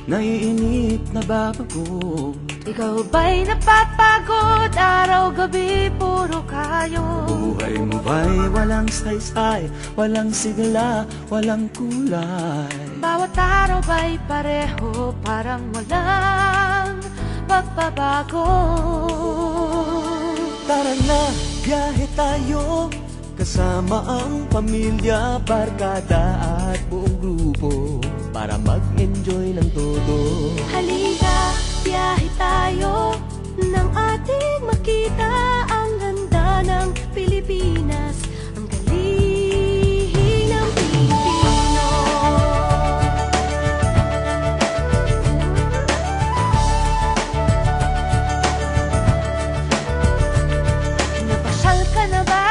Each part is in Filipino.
naiinip, nababago. Ikaw ba'y napapagod? Araw-gabi, puro kayo. Buhay mo ba'y walang saysay, walang sigla, walang kulay? Bawat araw ba'y pareho, parang walang pagbabago? Tara na, biyahe tayo, kasama ang pamilya, barkada at buong grupo, para mag-enjoy ng todo. Halika, biyahe tayo, nang ating makita ang ganda ng Pilipinas, ang galing ng Pilipino. Napasyal ka na ba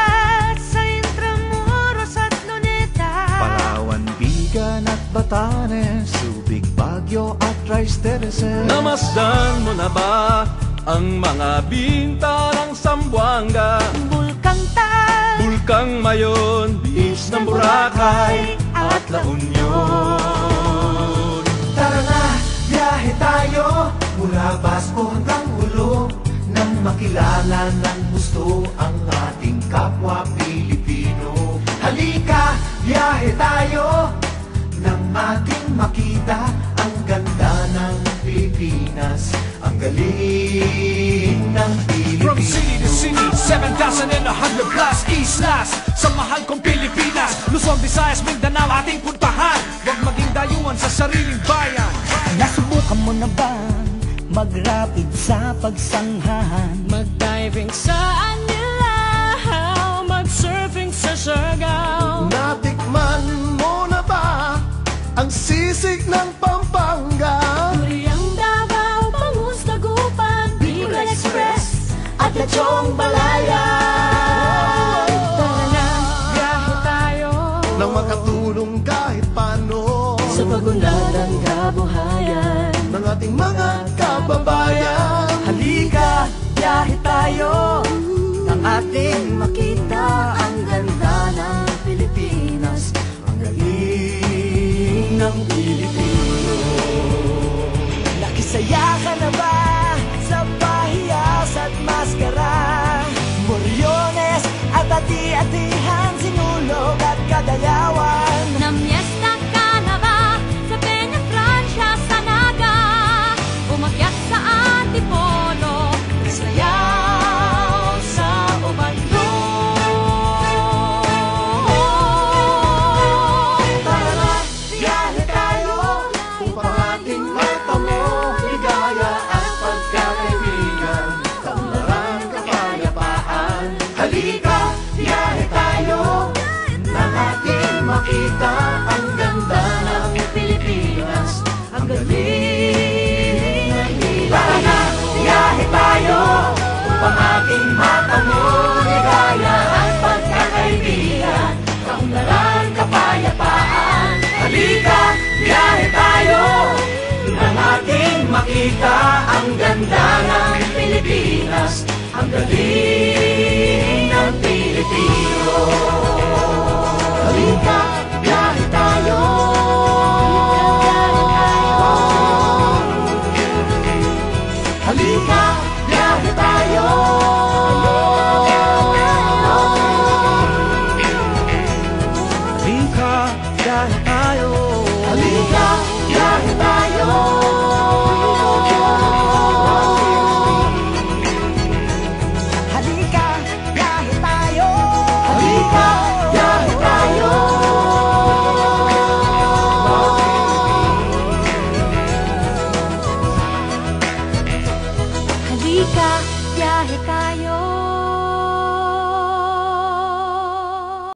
sa Intramuros at Luneta? Palawan, Bigan at Batanes, Subic, Baguio at Rice Terraces. Namasdan mo na ba ang mga bintarang Zamboanga, Bulkang Tal, Bulkang Mayon, Beach ng Boracay at La Union? Tara na, biyahe tayo, mula Basco hanggang Ulo, nang makilala ng gusto ang ating kapwa Pilipino. Halika, biyahe tayo, nang ating makita ang ganda ng Pilipinas, ang galing ng Pilipino. From city to city, 7,100 plus East Last, sa mahal kong Pilipinas, Luzon, Visayas, Mindanao ating puntahan. Huwag maging dayuhan sa sariling bayan. Nasubukan mo na bang mag-rapid sa pagsanghahan? mag-diving sa Anilaw, mag-surfing sa Siargao. Natikman mo na ba ang sisig ng Pampanga? Duriang Davao, Bangus, Dagupan, Bicol Express at Lechong Balaya. Tara na, biyahe tayo, Nang makatulong kahit paano sa pagunlad ng kabuhayan ng ating mga kababayan. Halika, biyahe tayo, nang ating makita ang ganda ng Pilipinas, ang galing ng Pilipino. Nakisaya ka na ba sa pahiyas at maskara? Moriones at ati-atihan, sinulog at kadayawan. Namyesta ka na ba sa Peña Francia, sa Naga? Umakyat sa Antipolo, sayaw sa Ubandong. Tara na, biyahe tayo, upang ating matamo ligaya at pagkakaibigan, kaunlaran, kapayapaan. Halika, biyahe tayo, nang ating makita ang ganda ng Pilipinas, ang galing ng Pilipinas. Tara na, biyahe tayo, upang ating matamo ligaya at pagkakaibigan, kaunlaran, kapayapaan. Halika, biyahe tayo, nang ating makita ang ganda ng Pilipinas, ang galing ng Pilipinas.